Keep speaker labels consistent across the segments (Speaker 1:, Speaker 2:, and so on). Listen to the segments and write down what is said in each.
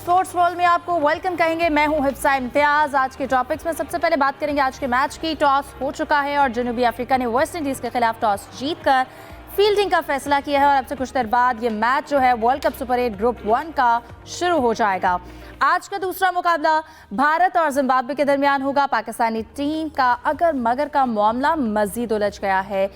Speaker 1: Sports world में आपको welcome कहेंगे। मैं हूं हिफ्सा इम्तियाज। आज के टॉपिक्स में सबसे पहले बात करेंगे आज के मैच की। टॉस हो चुका है और जनूबी अफ्रीका ने वेस्ट इंडीज के खिलाफ टॉस जीतकर फील्डिंग का फैसला किया है और अब से कुछ देर बाद ये मैच जो है वर्ल्ड कप सुपर 8 ग्रुप 1 का शुरू हो जाएगा। आज का दूसरा मुकाबला भारत और जिम्बाब्वे के दरमियान होगा। पाकिस्तानी टीम का अगर मगर का मामला मजीद उलझ गया है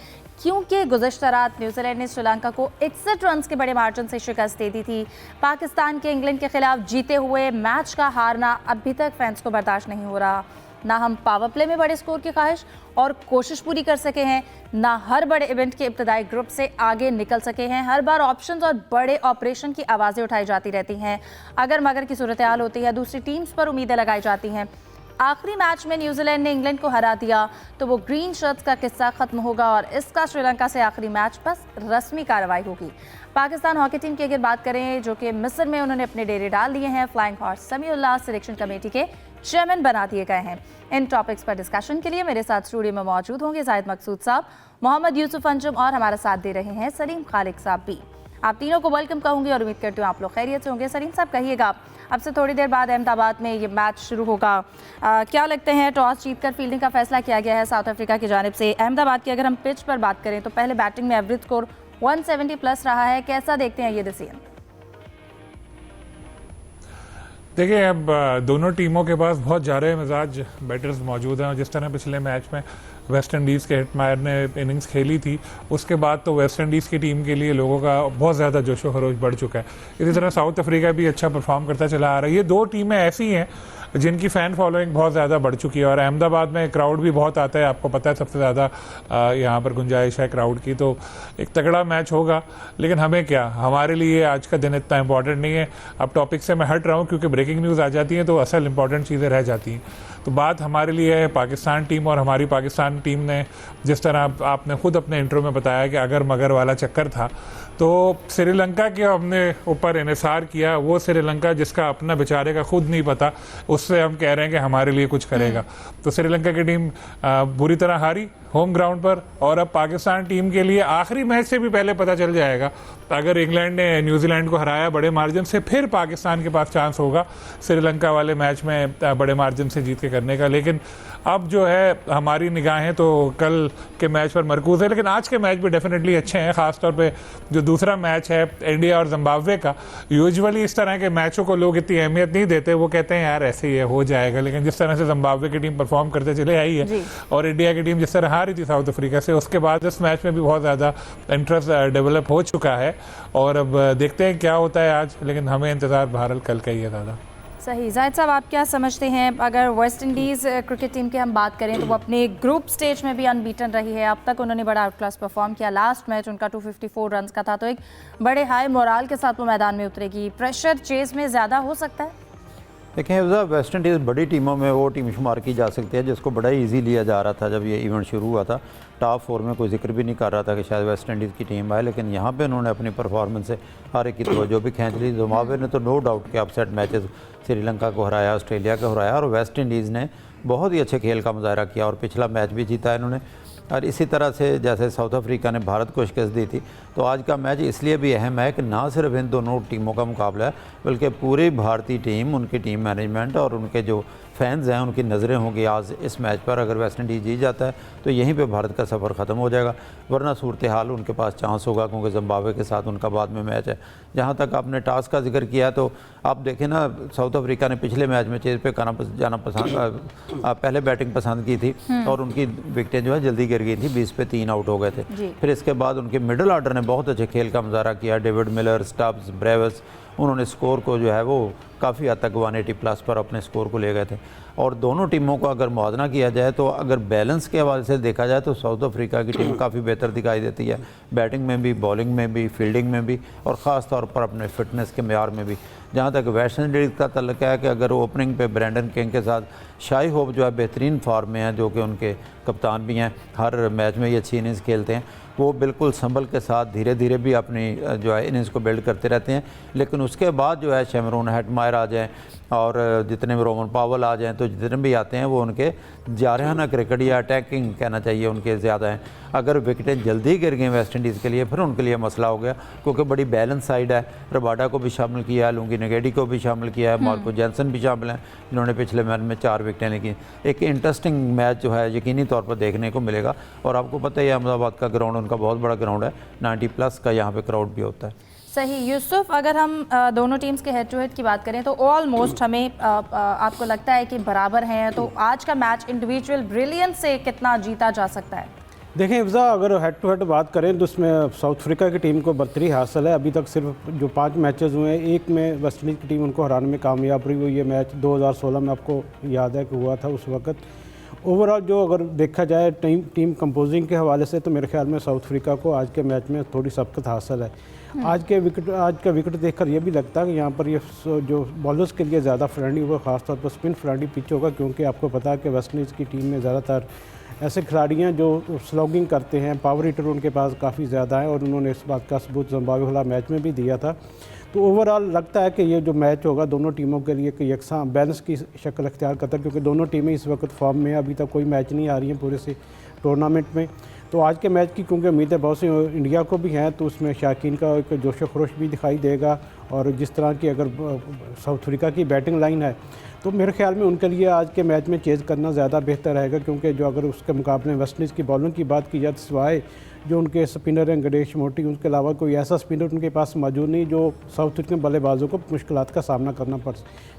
Speaker 1: क्योंकि गुज़श्ता रात न्यूजीलैंड ने श्रीलंका को 61 रन के बड़े मार्जिन से शिकस्त दे दी थी। पाकिस्तान के इंग्लैंड के खिलाफ जीते हुए मैच का हारना अभी तक फैंस को बर्दाश्त नहीं हो रहा। ना हम पावर प्ले में बड़े स्कोर की ख्वाहिश और कोशिश पूरी कर सके हैं, ना हर बड़े इवेंट के इब्तदाई ग्रुप से आगे निकल सके हैं। हर बार ऑप्शंस और बड़े ऑपरेशन की आवाज़ें उठाई जाती रहती हैं। अगर मगर की सूरत हाल होती है, दूसरी टीम्स पर उम्मीदें लगाई जाती हैं। आखिरी मैच में न्यूजीलैंड ने इंग्लैंड को हरा दिया तो वो ग्रीन शर्ट्स का किस्सा खत्म होगा और इसका श्रीलंका से आखिरी मैच बस रस्मी कार्रवाई होगी। पाकिस्तान हॉकी टीम की अगर बात करें, जो कि मिस्र में उन्होंने अपने डेरे डाल दिए हैं, flying horse Samiullah selection committee के चेयरमैन बना दिए गए हैं। इन टॉपिक्स पर डिस्कशन के लिए मेरे साथ स्टूडियो में मौजूद होंगे जाहिद मकसूद साहब, मोहम्मद यूसुफ अंजुम और हमारा साथ दे रहे हैं सलीम खालिक साहब भी। आप तीनों को वेलकम कहूंगी और उम्मीद करती हूँ आप लोग खैरियत से होंगे। सलीम साहब, कहिएगा, अब से थोड़ी देर बाद अहमदाबाद में ये मैच शुरू होगा। क्या लगते हैं, टॉस जीतकर फील्डिंग का फैसला किया गया है साउथ अफ्रीका की जानिब से। अहमदाबाद की अगर हम पिच पर बात करें तो पहले बैटिंग में एवरेज स्कोर 170 प्लस रहा है। कैसा देखते हैं ये डिसीजन?
Speaker 2: देखिए, अब दोनों टीमों के पास बहुत ज़्यादा मिजाज बैटर्स मौजूद हैं और जिस तरह पिछले मैच में वेस्ट इंडीज़ के हिटमायर ने इनिंग्स खेली थी, उसके बाद तो वेस्ट इंडीज़ की टीम के लिए लोगों का बहुत ज़्यादा जोशो खरोश बढ़ चुका है। इसी तरह साउथ अफ्रीका भी अच्छा परफॉर्म करता चला आ रहा है। ये दो टीमें ऐसी हैं जिनकी फ़ैन फॉलोइंग बहुत ज़्यादा बढ़ चुकी है और अहमदाबाद में क्राउड भी बहुत आता है। आपको पता है सबसे ज़्यादा यहाँ पर गुंजाइश है क्राउड की, तो एक तगड़ा मैच होगा। लेकिन हमें क्या, हमारे लिए आज का दिन इतना इंपॉर्टेंट नहीं है। अब टॉपिक से मैं हट रहा हूँ क्योंकि ब्रेकिंग न्यूज़ आ जाती हैं तो असल इंपॉर्टेंट चीज़ें रह जाती हैं। तो बात हमारे लिए है पाकिस्तान टीम, और हमारी पाकिस्तान टीम ने जिस तरह आपने खुद अपने इंट्रो में बताया कि अगर मगर वाला चक्कर था, तो श्रीलंका के हमने ऊपर इन्हिसार किया। वो श्रीलंका जिसका अपना बेचारे का खुद नहीं पता, उससे हम कह रहे हैं कि हमारे लिए कुछ करेगा। तो श्रीलंका की टीम बुरी तरह हारी होम ग्राउंड पर और अब पाकिस्तान टीम के लिए आखिरी मैच से भी पहले पता चल जाएगा। अगर इंग्लैंड ने न्यूजीलैंड को हराया बड़े मार्जिन से, फिर पाकिस्तान के पास चांस होगा श्रीलंका वाले मैच में बड़े मार्जिन से जीत के करने का। लेकिन अब जो है हमारी निगाहें तो कल के मैच पर मरकूज़ है, लेकिन आज के मैच भी डेफिनेटली अच्छे हैं। ख़ासतौर पे जो दूसरा मैच है इंडिया और जिम्बाब्वे का, यूजुअली इस तरह के मैचों को लोग इतनी अहमियत नहीं देते। वो कहते हैं यार ऐसे ही है, हो जाएगा। लेकिन जिस तरह से जिम्बाब्वे की टीम परफॉर्म करते चले आई है और इंडिया की टीम जिस तरह हारी थी साउथ अफ्रीका से, उसके बाद इस मैच में भी बहुत ज़्यादा इंटरेस्ट डेवलप हो चुका है और अब देखते हैं क्या होता है आज। लेकिन हमें इंतज़ार बहरहाल कल का ही है ज़्यादा।
Speaker 1: सही। जाहिद साहब, आप क्या समझते हैं, अगर वेस्ट इंडीज़ क्रिकेट टीम की हम बात करें तो वो अपने ग्रुप स्टेज में भी अनबीटन रही है। अब तक उन्होंने बड़ा आउट क्लास परफॉर्म किया। लास्ट मैच उनका 254 रन का था, तो एक बड़े हाई मोराल के साथ वो मैदान में उतरेगी। प्रेशर चेज में ज़्यादा हो सकता है?
Speaker 3: देखें, वेस्ट इंडीज़ बड़ी टीमों में वो टीम शुमार की जा सकती है जिसको बड़ा ईजी लिया जा रहा था। जब ये इवेंट शुरू हुआ था, टॉप 4 में कोई जिक्र भी नहीं कर रहा था कि शायद वेस्ट इंडीज़ की टीम आए, लेकिन यहाँ पे उन्होंने अपनी परफॉर्मेंस से हर एक की तवज्जो भी खींच ली। जिम्बाब्वे ने तो नो डाउट के अपसेट मैचेस श्रीलंका को हराया, ऑस्ट्रेलिया को हराया, और वेस्ट इंडीज़ ने बहुत ही अच्छे खेल का मुजाहरा किया और पिछला मैच भी जीता है इन्होंने। और इसी तरह से जैसे साउथ अफ्रीका ने भारत को शिकस्त दी थी, तो आज का मैच इसलिए भी अहम है कि ना सिर्फ इन दोनों टीमों का मुकाबला है, बल्कि पूरी भारतीय टीम, उनकी टीम मैनेजमेंट और उनके जो फैंस हैं, उनकी नज़रें होंगी आज इस मैच पर। अगर वेस्ट इंडीज़ जीत जाता है तो यहीं पे भारत का सफ़र ख़त्म हो जाएगा, वरना सूरत हाल उनके पास चांस होगा क्योंकि जिम्बाब्वे के साथ उनका बाद में मैच है। जहाँ तक आपने टास्क का जिक्र किया, तो आप देखें ना, साउथ अफ्रीका ने पिछले मैच में चेज़ पे जाना पसंद, पहले बैटिंग पसंद की थी और उनकी विकेटें जो है जल्दी गिर गई थी, 20 पे 3 आउट हो गए थे। फिर इसके बाद उनके मिडिल ऑर्डर ने बहुत अच्छे खेल का मुजाहरा किया। डेविड मिलर, स्टब्स, ब्रेवस, उन्होंने स्कोर को जो है वो काफ़ी हद तक 180 प्लस पर अपने स्कोर को ले गए थे। और दोनों टीमों को अगर मुआवजा किया जाए तो अगर बैलेंस के हवाले से देखा जाए तो साउथ अफ्रीका की टीम काफ़ी बेहतर दिखाई देती है, बैटिंग में भी, बॉलिंग में भी, फील्डिंग में भी, और ख़ास तौर पर अपने फिटनेस के मेयार में भी। जहाँ तक वेस्ट इंडीज़ का तल्लुक़ है कि अगर ओपनिंग पे ब्रेंडन किंग के साथ शाई होप जो है बेहतरीन फॉर्म में है, जो कि उनके कप्तान भी हैं, हर मैच में ये अच्छी इनिंग्स खेलते हैं, वो बिल्कुल संभल के साथ धीरे धीरे भी अपनी जो है इनिंग्स को बिल्ड करते रहते हैं। लेकिन उसके बाद जो है शैमरून हेटमायर आ जाए और जितने भी रोमन पावल आ जाएँ तो जितने भी आते हैं वो उनके जारहाना क्रिकेट या अटैकिंग कहना चाहिए उनके ज़्यादा हैं। अगर विकेटें जल्दी गिर गई वेस्ट इंडीज़ के लिए फिर उनके लिए मसला हो गया, क्योंकि बड़ी बैलेंस साइड है। रबाडा को भी शामिल किया है, लुंगी नगेडी को भी शामिल किया है, मार्को जैनसन भी शामिल हैं जिन्होंने पिछले मैच में 4 विकेटें ली। एक इंटरेस्टिंग मैच जो है यकीनी तौर पर देखने को मिलेगा। और आपको पता है अहमदाबाद का ग्राउंड उनका बहुत बड़ा ग्राउंड है, 90+ का यहाँ पर क्राउड भी होता है।
Speaker 1: सही यूसुफ, अगर हम दोनों टीम्स के हेड टू हेड की बात करें तो ऑलमोस्ट हमें आपको लगता है कि बराबर हैं, तो आज का मैच इंडिविजुअल ब्रिलियंस से कितना जीता जा सकता है?
Speaker 4: देखें इफ्जा, अगर हेड टू हेड बात करें तो उसमें साउथ अफ्रीका की टीम को बर्तरी हासिल है। अभी तक सिर्फ जो 5 मैचेस हुए हैं, एक में वेस्ट इंडीज़ की टीम उनको हराने में कामयाब रही। वो ये मैच 2016 में आपको याद है कि हुआ था उस वक्त। ओवरऑल जो अगर देखा जाए टीम कंपोजिंग के हवाले से तो मेरे ख्याल में साउथ अफ्रीका को आज के मैच में थोड़ी सबकत हासिल है। आज का विकेट देखकर ये भी लगता है कि यहाँ पर ये जो बॉलर्स के लिए ज़्यादा फ्रेंडली होगा, ख़ासतौर पर स्पिन फ्रेंडली पिच होगा, क्योंकि आपको पता है कि वेस्ट इंडीज़ की टीम में ज़्यादातर ऐसे खिलाड़ी हैं जो स्लॉगिंग करते हैं, पावर हिटर उनके पास काफ़ी ज़्यादा है और उन्होंने इस बात का सबूत ज़िम्बाब्वे वाला मैच में भी दिया था। तो ओवरऑल लगता है कि ये जो मैच होगा दोनों टीमों के लिए कि यकसा बैलेंस की शक्ल अख्तियार करता है, क्योंकि दोनों टीमें इस वक्त फॉर्म में, अभी तक कोई मैच नहीं आ रही हैं पूरे से टूर्नामेंट में। तो आज के मैच की क्योंकि उम्मीदें बहुत सी इंडिया को भी हैं, तो उसमें शाकीन का एक जोश खरोश भी दिखाई देगा। और जिस तरह की अगर साउथ अफ्रीका की बैटिंग लाइन है तो मेरे ख्याल में उनके लिए आज के मैच में चेज़ करना ज़्यादा बेहतर रहेगा, क्योंकि जो अगर उसके मुकाबले वेस्ट इंडीज़ की बॉलिंग की बात की जाए तो सिवाय जो उनके स्पिनर हैं गणेश मोटी, उसके अलावा कोई ऐसा स्पिनर उनके पास मौजूद नहीं जो साउथ अफ्रीकन बल्लेबाजों को मुश्किलात का सामना करना पड़।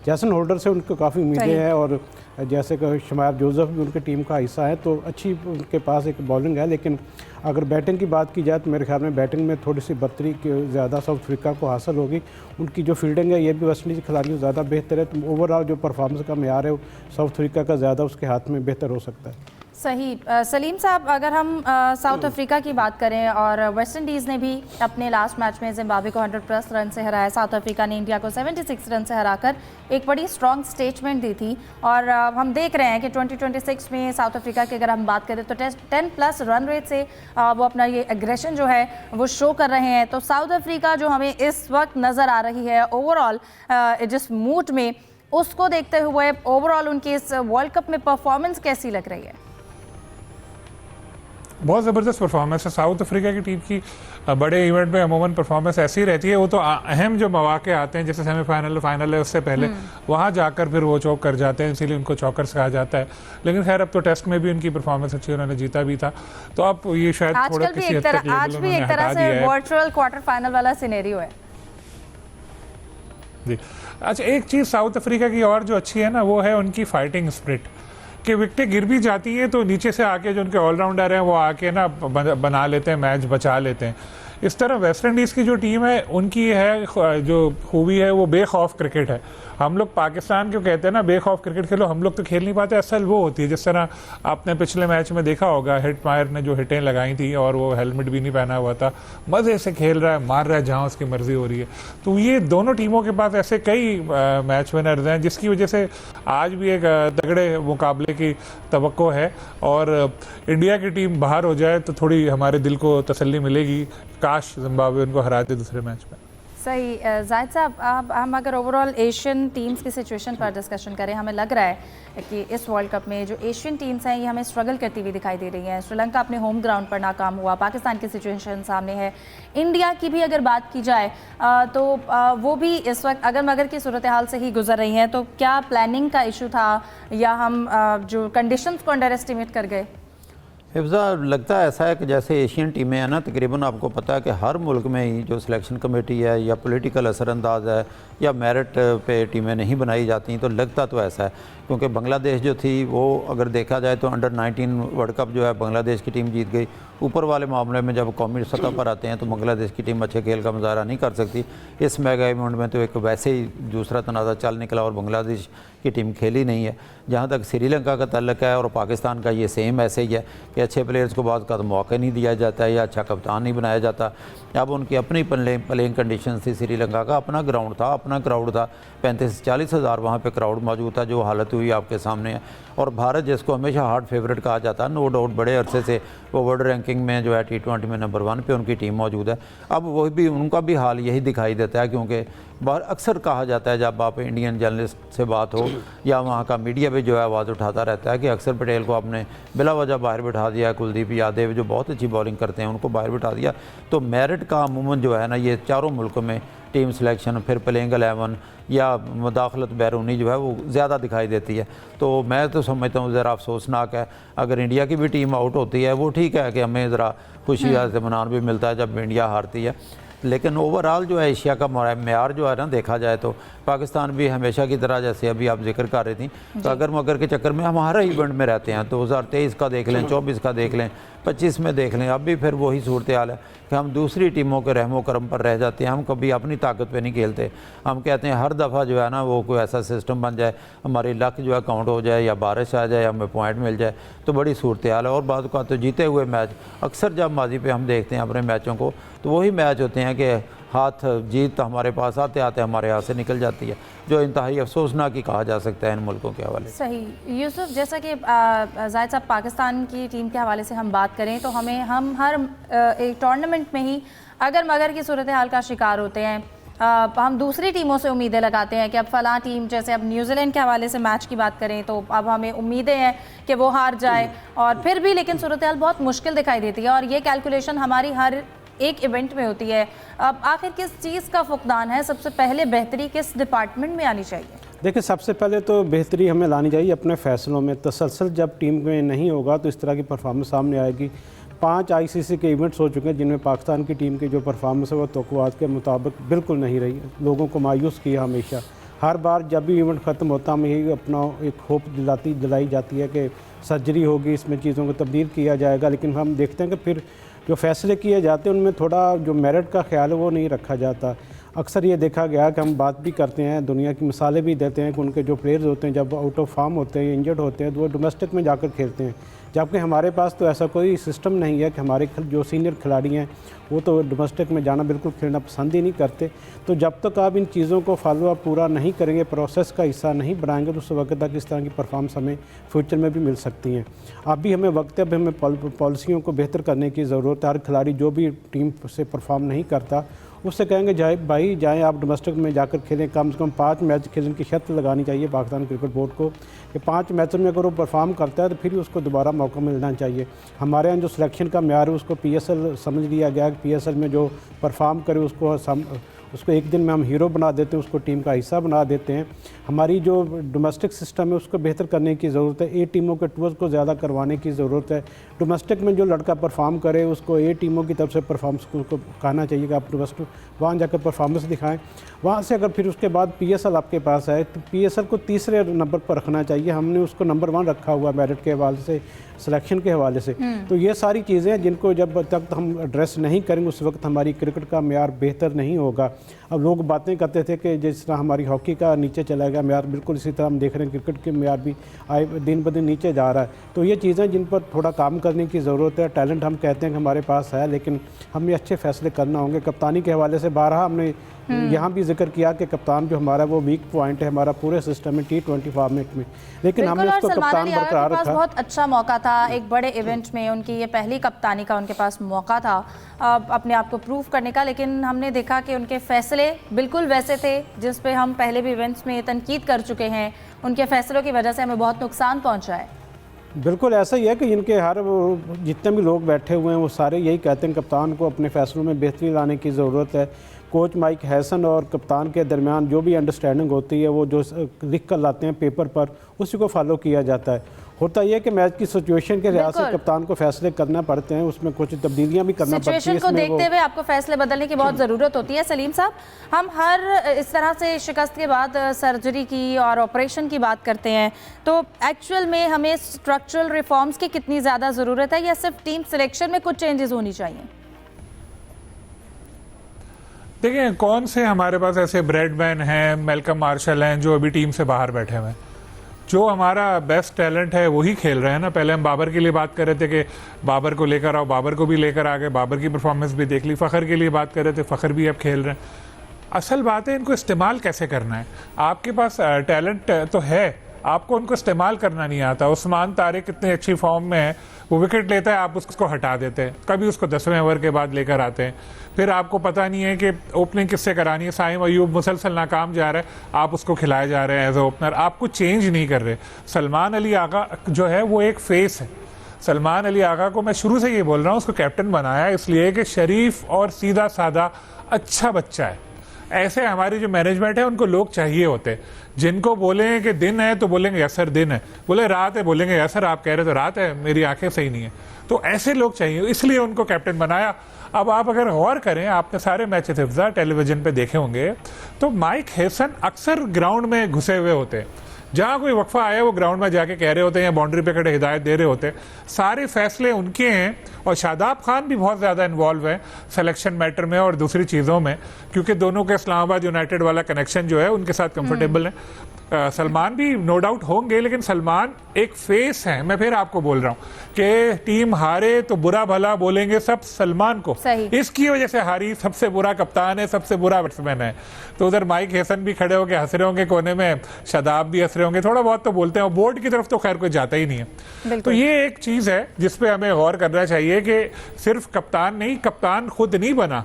Speaker 4: जैसन होल्डर से उनको काफ़ी उम्मीदें हैं और जैसे कि शमायब जोसेफ भी उनकी टीम का हिस्सा है, तो अच्छी उनके पास एक बॉलिंग है। लेकिन अगर बैटिंग की बात की जाए तो मेरे ख्याल में बैटिंग में थोड़ी सी बर्तरी ज़्यादा साउथ अफ्रीका को हासिल होगी। उनकी जो फील्डिंग है ये भी वेस्ट इंडीज़ खिलाड़ियों ज़्यादा बेहतर है, तो ओवरऑल जो परफॉर्मेंस का मेयार है साउथ अफ्रीका का ज़्यादा उसके हाथ में बेहतर हो सकता है।
Speaker 1: सही। सलीम साहब, अगर हम साउथ अफ्रीका की बात करें और वेस्ट इंडीज़ ने भी अपने लास्ट मैच में जिम्बाब्वे को 100+ रन से हराया, साउथ अफ्रीका ने इंडिया को 76 रन से हराकर एक बड़ी स्ट्रॉन्ग स्टेटमेंट दी थी। और हम देख रहे हैं कि 2026 में साउथ अफ्रीका की अगर हम बात करें तो 10+ रन रेट से वो अपना ये एग्रेशन जो है वो शो कर रहे हैं। तो साउथ अफ्रीका जो हमें इस वक्त नज़र आ रही है ओवरऑल जिस मूड में, उसको देखते हुए ओवरऑल उनकी इस वर्ल्ड कप में परफॉर्मेंस कैसी लग रही है?
Speaker 2: बहुत ज़बरदस्त परफॉर्मेंस है साउथ अफ्रीका की टीम की। बड़े इवेंट में अमूमन परफॉर्मेंस ऐसी रहती है। वो तो अहम जो मौके आते हैं जैसे सेमीफाइनल फाइनल है उससे पहले वहाँ जाकर फिर वो चौक कर जाते हैं, इसीलिए उनको चौकर्स कहा जाता है। लेकिन खैर अब तो टेस्ट में भी उनकी परफॉर्मेंस अच्छी, उन्होंने जीता भी था। तो अब ये शायद थोड़ा किसी हद तक
Speaker 1: आज भी एक तरह से वर्चुअल क्वार्टर फाइनल वाला सिनेरियो है
Speaker 2: जी। अच्छा, एक चीज़ साउथ अफ्रीका की और जो अच्छी है ना वो है उनकी फाइटिंग स्पिरिट, कि विकेटें गिर भी जाती हैं तो नीचे से आके जो उनके ऑलराउंडर हैं वो आके ना बना लेते हैं, मैच बचा लेते हैं। इस तरह वेस्ट इंडीज़ की जो टीम है उनकी है जो खूबी है वो बेखौफ क्रिकेट है। हम लोग पाकिस्तान क्यों कहते हैं ना बेखौफ क्रिकेट खेलो, हम लोग तो खेल नहीं पाते। असल वो होती है जिस तरह आपने पिछले मैच में देखा होगा, हिटमायर ने जो हिटें लगाई थी और वो हेलमेट भी नहीं पहना हुआ था, मज़े से खेल रहा है, मार रहा है जहाँ उसकी मर्जी हो रही है। तो ये दोनों टीमों के पास ऐसे कई मैच विनर्स हैं जिसकी वजह से आज भी एक तगड़े मुकाबले की तवक्को है। और इंडिया की टीम बाहर हो जाए तो थोड़ी हमारे दिल को तसल्ली मिलेगी, काश जिम्बाब्वे उनको हराते दूसरे मैच में।
Speaker 1: सही। जाहिद साहब, अब हम अगर ओवरऑल एशियन टीम्स की सिचुएशन पर डिस्कशन करें, हमें लग रहा है कि इस वर्ल्ड कप में जो एशियन टीम्स हैं ये हमें स्ट्रगल करती हुई दिखाई दे रही हैं। श्रीलंका अपने होम ग्राउंड पर नाकाम हुआ, पाकिस्तान की सिचुएशन सामने है। इंडिया की भी अगर बात की जाए तो वो भी इस वक्त अगर मगर की सूरत हाल से ही गुजर रही हैं। तो क्या प्लानिंग का इशू था या हम जो कंडीशंस को अंडर एस्टिमेट कर गए?
Speaker 3: हिफ्ज़ा, लगता है ऐसा है कि जैसे एशियन टीमें हैं ना, तकरीबन आपको पता है कि हर मुल्क में ही जो सिलेक्शन कमेटी है या पॉलिटिकल असरअंदाज है या मेरिट पे टीमें नहीं बनाई जाती, तो लगता तो ऐसा है। क्योंकि बांग्लादेश जो थी वो अगर देखा जाए तो अंडर 19 वर्ल्ड कप जो है बांग्लादेश की टीम जीत गई। ऊपर वाले मामले में जब कौमी सतह पर आते हैं तो बांग्लादेश की टीम अच्छे खेल का मुजाहरा नहीं कर सकती। इस मेगा इवेंट में तो एक वैसे ही दूसरा तनाज़ा चल निकला और बांग्लादेश की टीम खेली नहीं है। जहाँ तक श्रीलंका का तल्लक है और पाकिस्तान का, ये सेम ऐसे ही है कि अच्छे प्लेयर्स को बहुत का मौका नहीं दिया जाता है या अच्छा कप्तान नहीं बनाया जाता। अब उनकी अपनी प्लेइंग कंडीशन थी, श्रीलंका का अपना ग्राउंड था, अपना क्राउड था, 35-40 हज़ार वहाँ पे क्राउड मौजूद था। जो हालत हुई आपके सामने है। और भारत जिसको हमेशा हार्ड फेवरेट कहा जाता है, नो डाउट बड़े अरसे से वो वर्ल्ड रैंकिंग में जो है T20 में नंबर 1 पे उनकी टीम मौजूद है। अब वही भी उनका भी हाल यही दिखाई देता है, क्योंकि अक्सर कहा जाता है जब आप इंडियन जर्नलिस्ट से बात हो या वहाँ का मीडिया भी जो है आवाज़ उठाता रहता है कि अक्षर पटेल को आपने बिला वजह बाहर बिठा दिया, कुलदीप यादव जो बहुत अच्छी बॉलिंग करते हैं उनको बाहर बिठा दिया। तो मेरिट का अमूमन जो है ना ये चारों मुल्कों में टीम सिलेक्शन फिर प्लेइंग 11 या मुदाखलत बैरूनी जो है वो ज़्यादा दिखाई देती है। तो मैं तो समझता हूँ ज़रा अफसोसनाक है। अगर इंडिया की भी टीम आउट होती है वो ठीक है कि हमें ज़रा खुशी या इत्मीनान भी मिलता है जब इंडिया हारती है, लेकिन ओवरऑल जो है एशिया का मेयार जो है ना देखा जाए तो पाकिस्तान भी हमेशा की तरह, जैसे अभी आप जिक्र कर रही थी, तो अगर मगर के चक्कर में हम हर इवेंट में रहते हैं। 2023 का देख लें, 24 का देख लें, 25 में देख लें, अब भी फिर वही सूरत हाल है कि हम दूसरी टीमों के रहमो करम पर रह जाते हैं। हम कभी अपनी ताकत पे नहीं खेलते। हम कहते हैं हर दफ़ा जो है ना वो कोई ऐसा सिस्टम बन जाए, हमारी लक जो है काउंट हो जाए या बारिश आ जाए, हमें पॉइंट मिल जाए तो बड़ी सूरत हाल है। और बाद का तो जीते हुए मैच अक्सर जब माजी पे हम देखते हैं अपने मैचों को, तो वही मैच होते हैं कि हाथ जीत हमारे पास आते आते हमारे हाथ से निकल जाती है, जो इंतहाई अफसोसनाक ही कहा जा सकता है इन मुल्कों के हवाले से।
Speaker 1: सही यूसुफ, जैसा कि जाहिद साहब पाकिस्तान की टीम के हवाले से हम बात करें तो हम हर एक टूर्नामेंट में ही अगर मगर की सूरत हाल का शिकार होते हैं। हम दूसरी टीमों से उम्मीदें लगाते हैं कि अब फ़लाँ टीम, जैसे अब न्यूजीलैंड के हवाले से मैच की बात करें तो अब हमें उम्मीदें हैं कि वो हार जाए, और फिर भी लेकिन सूरत हाल बहुत मुश्किल दिखाई देती है और ये कैलकुलेशन हमारी हर एक इवेंट में होती है। अब आखिर किस चीज़ का फुकदान है? सबसे पहले बेहतरी किस डिपार्टमेंट में आनी चाहिए?
Speaker 4: देखिए, सबसे पहले तो बेहतरी हमें लानी चाहिए अपने फ़ैसलों में। तसलसल जब टीम में नहीं होगा तो इस तरह की परफॉर्मेंस सामने आएगी। 5 ICC के इवेंट्स हो चुके हैं जिनमें पाकिस्तान की टीम की जो परफॉर्मेंस है वो तवक्कुआत के मुताबिक बिल्कुल नहीं रही। लोगों को मायूस किया हमेशा। हर बार जब भी इवेंट ख़त्म होता हमें यही अपना एक होप दिलाई जाती है कि सर्जरी होगी, इसमें चीज़ों को तब्दील किया जाएगा, लेकिन हम देखते हैं कि फिर जो फैसले किए जाते हैं उनमें थोड़ा जो मेरिट का ख्याल है वो नहीं रखा जाता। अक्सर ये देखा गया कि हम बात भी करते हैं, दुनिया की मिसालें भी देते हैं कि उनके जो प्लेयर्स होते हैं जब आउट ऑफ फॉर्म होते हैं, इंजर्ड होते हैं, तो वो डोमेस्टिक में जाकर खेलते हैं, जबकि हमारे पास तो ऐसा कोई सिस्टम नहीं है कि हमारे जो सीनियर खिलाड़ी हैं वो तो डोमेस्टिक में जाना बिल्कुल खेलना पसंद ही नहीं करते। तो जब तक आप इन चीज़ों को फॉलो अप पूरा नहीं करेंगे, प्रोसेस का हिस्सा नहीं बनाएंगे, तो उस वक्त तक इस तरह की परफॉर्मेंस हमें फ्यूचर में भी मिल सकती हैं। अभी हमें वक्त है, अभी हमें पॉलिसियों को बेहतर करने की ज़रूरत है। हर खिलाड़ी जो भी टीम से परफॉर्म नहीं करता उससे कहेंगे जाएँ आप डोमेस्टिक में जाकर खेलें, कम से कम 5 मैच खेलने की शर्त लगानी चाहिए पाकिस्तान क्रिकेट बोर्ड को कि 5 मैचों में अगर वो परफॉर्म करता है तो फिर उसको दोबारा मौका मिलना चाहिए। हमारे यहाँ जो सिलेक्शन का म्यार है उसको PSL समझ लिया गया कि PSL में जो परफॉर्म करे उसको एक दिन में हम हीरो बना देते हैं, उसको टीम का हिस्सा बना देते हैं। हमारी जो डोमेस्टिक सिस्टम है उसको बेहतर करने की ज़रूरत है। A टीमों के टूर्स को ज़्यादा करवाने की ज़रूरत है। डोमेस्टिक में जो लड़का परफॉर्म करे उसको A टीमों की तरफ से परफॉर्मेंस को कहना चाहिए कि आप डोमेस्टिक वहाँ जाकर परफॉर्मेंस दिखाएं। वहाँ से अगर फिर उसके बाद PSL आपके पास है तो PSL को तीसरे नंबर पर रखना चाहिए। हमने उसको नंबर 1 रखा हुआ मेरिट के हवाले से, सिलेक्शन के हवाले से। तो ये सारी चीज़ें हैं जिनको जब तक हम एड्रेस नहीं करेंगे उस वक्त हमारी क्रिकेट का म्यार बेहतर नहीं होगा। अब लोग बातें करते थे कि जिस तरह हमारी हॉकी का नीचे चला गया म्यार, बिल्कुल इसी तरह हम देख रहे हैं क्रिकेट के म्यार भी आए दिन ब दिन नीचे जा रहा है। तो ये चीज़ें जिन पर थोड़ा काम करने की ज़रूरत है। टैलेंट हम कहते हैं कि हमारे पास है, लेकिन हमें अच्छे फैसले करना होंगे। कप्तानी के हवाले से बारहा हमने यहाँ भी जिक्र किया कि कप्तान जो हमारा वो वीक पॉइंट है हमारा पूरे सिस्टम में T20 फॉर्मेट में, लेकिन हमने उसको कप्तान बरकरार रखा।
Speaker 1: बहुत अच्छा मौका था एक बड़े इवेंट में, उनकी ये पहली कप्तानी का उनके पास मौका था अपने आप को प्रूव करने का, लेकिन हमने देखा कि उनके फैसले बिल्कुल वैसे थे जिस पे हम पहले भी इवेंट्स में तनकीद कर चुके हैं। उनके फैसलों की वजह से हमें बहुत नुकसान पहुँचा है।
Speaker 4: बिल्कुल ऐसा ही है कि इनके हर जितने भी लोग बैठे हुए हैं वो सारे यही कहते हैं कप्तान को अपने फैसलों में बेहतरी लाने की ज़रूरत है। कोच माइक हैसन और कप्तान के दरमियान जो भी अंडरस्टैंडिंग होती है वो जो लिख कर लाते हैं पेपर पर उसी को फॉलो किया जाता है। होता यह है कि मैच की सिचुएशन के लिहाज से कप्तान को फैसले करना पड़ते हैं, उसमें कुछ तब्दीलियां भी करना पड़ती है।
Speaker 1: सिचुएशन को देखते हुए आपको फैसले बदलने की बहुत ज़रूरत होती है। सलीम साहब, हम हर इस तरह से शिकस्त के बाद सर्जरी की और ऑपरेशन की बात करते हैं, तो एक्चुअल में हमें स्ट्रक्चरल रिफॉर्म्स की कितनी ज़्यादा ज़रूरत है या सिर्फ टीम सिलेक्शन में कुछ चेंजेस होनी चाहिए?
Speaker 2: देखिए, कौन से हमारे पास ऐसे ब्रेडमैन हैं, मेलकम मार्शल हैं जो अभी टीम से बाहर बैठे हुए हैं। जो हमारा बेस्ट टैलेंट है वही खेल रहे हैं ना। पहले हम बाबर के लिए बात कर रहे थे कि बाबर को लेकर आओ, बाबर को भी लेकर आ गए, बाबर की परफॉर्मेंस भी देख ली। फ़खर के लिए बात कर रहे थे, फ़खर भी अब खेल रहे हैं। असल बात है इनको इस्तेमाल कैसे करना है। आपके पास टैलेंट तो है, आपको उनको इस्तेमाल करना नहीं आता। उस्मान तारिक कितनी अच्छी फॉर्म में है, वो विकेट लेता है, आप उसको हटा देते हैं, कभी उसको 10वें ओवर के बाद लेकर आते हैं। फिर आपको पता नहीं है कि ओपनिंग किससे करानी है। साइम अयूब मुसलसल नाकाम जा रहा है, आप उसको खिलाए जा रहे हैं एज ए ओपनर, आप कुछ चेंज नहीं कर रहे। सलमान अली आगा जो है वो एक फेस है। सलमान अली आगा को मैं शुरू से ये बोल रहा हूँ, उसको कैप्टन बनाया इसलिए कि शरीफ और सीधा साधा अच्छा बच्चा है। ऐसे हमारी जो मैनेजमेंट है उनको लोग चाहिए होते हैं, जिनको बोलेंगे कि दिन है तो बोलेंगे यस सर दिन है, बोले रात है बोलेंगे यस सर आप कह रहे तो रात है, मेरी आंखें सही नहीं है। तो ऐसे लोग चाहिए, इसलिए उनको कैप्टन बनाया। अब आप अगर गौर करें, आपने सारे मैचेस हिफ्जा टेलीविजन पे देखे होंगे, तो माइक हेसन अक्सर ग्राउंड में घुसे हुए होते हैं। जहाँ कोई वक्फा आया वो ग्राउंड में जाके कह रहे होते हैं या बाउंड्री पे खड़े हिदायत दे रहे होते हैं। सारे फैसले उनके हैं और शादाब खान भी बहुत ज़्यादा इन्वॉल्व है सिलेक्शन मैटर में और दूसरी चीज़ों में, क्योंकि दोनों के इस्लामाबाद यूनाइटेड वाला कनेक्शन जो है उनके साथ कंफर्टेबल है। सलमान भी नो डाउट होंगे, लेकिन सलमान एक फेस है। मैं फिर आपको बोल रहा हूँ कि टीम हारे तो बुरा भला बोलेंगे सब सलमान को, इसकी वजह से हारी, सबसे बुरा कप्तान है, सबसे बुरा बैट्समैन है। तो उधर माइक हेसन भी खड़े होकर हंस रहे होंगे कोने में, शादाब भी हंस रहे होंगे, थोड़ा बहुत तो बोलते हैं। बोर्ड की तरफ तो खैर कोई जाता ही नहीं है। तो ये एक चीज़ है जिसपे हमें गौर करना चाहिए कि सिर्फ कप्तान नहीं, कप्तान खुद नहीं बना,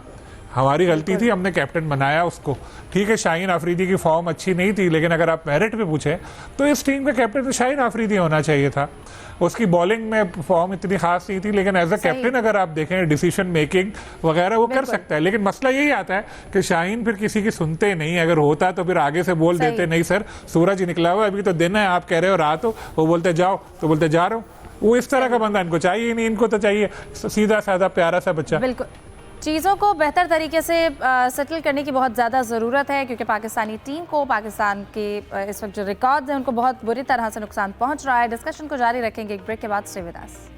Speaker 2: हमारी गलती थी, हमने कैप्टन बनाया उसको। ठीक है, शाहीन आफरीदी की फॉर्म अच्छी नहीं थी, लेकिन अगर आप मेरिट पे पूछें तो इस टीम का कैप्टन तो शाहीन आफरीदी होना चाहिए था। उसकी बॉलिंग में फॉर्म इतनी खास नहीं थी, लेकिन एज अ कैप्टन अगर आप देखें डिसीजन मेकिंग वगैरह वो कर सकता है। लेकिन मसला यही आता है कि शाहीन फिर किसी की सुनते नहीं। अगर होता तो फिर आगे से बोल देते नहीं सर सूरज निकला हुआ, अभी तो दिन है, आप कह रहे हो रात हो, वो बोलते जाओ तो बोलते जा रहा हूँ। वो इस तरह का बंदा इनको चाहिए नहीं, इनको तो चाहिए सीधा साधा प्यारा सा बच्चा।
Speaker 1: बिल्कुल, चीज़ों को बेहतर तरीके से सेटल करने की बहुत ज़्यादा ज़रूरत है, क्योंकि पाकिस्तानी टीम को, पाकिस्तान के इस वक्त जो रिकॉर्ड्स हैं उनको बहुत बुरी तरह से नुकसान पहुंच रहा है। डिस्कशन को जारी रखेंगे एक ब्रेक के बाद। Stay with us.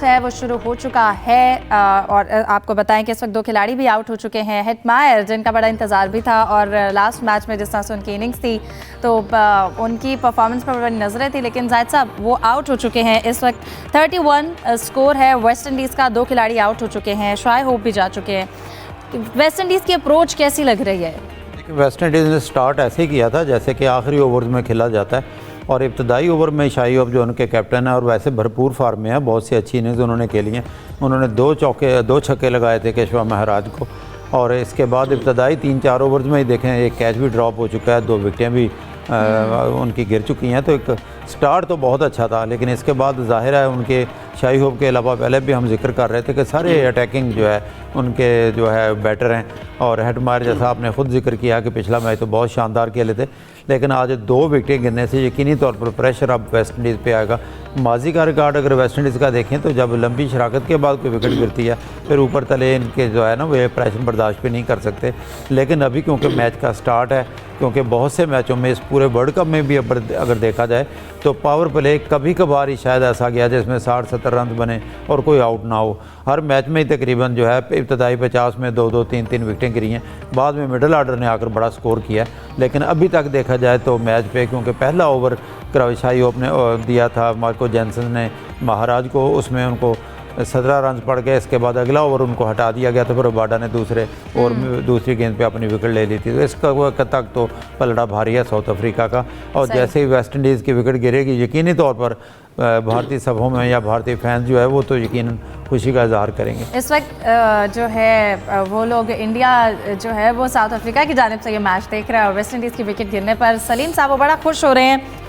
Speaker 1: है वो शुरू हो चुका है और आपको बताएं कि इस वक्त 2 खिलाड़ी भी आउट हो चुके हैं। हेटमायर जिनका बड़ा इंतज़ार भी था और लास्ट मैच में जिस तरह से उनकी इनिंग्स थी तो उनकी परफॉर्मेंस पर बड़ी नज़रें थी, लेकिन जाहिद साहब वो आउट हो चुके हैं। इस वक्त 31 स्कोर है वेस्ट इंडीज़ का, 2 खिलाड़ी आउट हो चुके हैं, शाय होप भी जा चुके हैं। वेस्ट इंडीज़ की अप्रोच कैसी लग रही है?
Speaker 3: वेस्ट इंडीज़ ने स्टार्ट ऐसे ही किया था जैसे कि आखिरी ओवर्स में खेला जाता है, और इब्तदाई ओवर में शाही होप जो उनके कैप्टन है और वैसे भरपूर फॉर्म में है, बहुत सी अच्छी इनिंग्स उन्होंने खेली हैं। उन्होंने 2 छक्के लगाए थे केशवा महाराज को, और इसके बाद इब्तदाई 3-4 ओवर्स में ही देखें एक कैच भी ड्रॉप हो चुका है, 2 विकेटें भी उनकी गिर चुकी हैं। तो एक स्टार्ट तो बहुत अच्छा था, लेकिन इसके बाद ज़ाहिर है उनके शाही होप के अलावा पहले भी हम जिक्र कर रहे थे कि सारे अटैकिंग जो है उनके जो है बैटर हैं। और हेटमायर जैसा आपने ख़ुद जिक्र किया कि पिछला मैच तो बहुत शानदार खेले थे, लेकिन आज 2 विकेटें गिरने से यकीनी तौर पर प्रेशर अब वेस्ट इंडीज़ पे आएगा। माजी का रिकॉर्ड अगर वेस्ट इंडीज़ का देखें तो जब लंबी शराकत के बाद कोई विकेट गिरती है फिर ऊपर तले इनके जो है ना वो प्रेशर बर्दाश्त भी नहीं कर सकते। लेकिन अभी क्योंकि मैच का स्टार्ट है, क्योंकि बहुत से मैचों में इस पूरे वर्ल्ड कप में भी अगर देखा जाए तो पावर प्ले कभी कभार ही शायद ऐसा गया जिसमें 60-70 रन बने और कोई आउट ना हो। हर मैच में ही तकरीबन जो है इब्तदाई 50 में 2-2, 3-3 विकेटें गिरी हैं, बाद में मिडल आर्डर ने आकर बड़ा स्कोर किया। लेकिन अभी तक देखा जाए तो मैच पे क्योंकि पहला ओवर शाही होप ने दिया था मार्को जैनसन ने महाराज को, उसमें उनको 17 रन पड़ गए। इसके बाद अगला ओवर उनको हटा दिया गया, तो फिर बाडा ने दूसरी गेंद पे अपनी विकेट ले ली थी। तो इसका वक्त तक तो पलड़ा भारी है साउथ अफ्रीका का, और जैसे ही वेस्ट इंडीज़ की विकेट गिरेगी यकीनी तौर पर भारतीय सभाओं में या भारतीय फैंस जो है वो तो यकीनन खुशी का इजहार करेंगे।
Speaker 1: इस वक्त जो है वो लोग इंडिया जो है वो साउथ अफ्रीका की जानिब से ये मैच देख रहे हैं और वेस्ट इंडीज़ की विकेट गिरने पर सलीम साहब वो बड़ा खुश हो रहे हैं।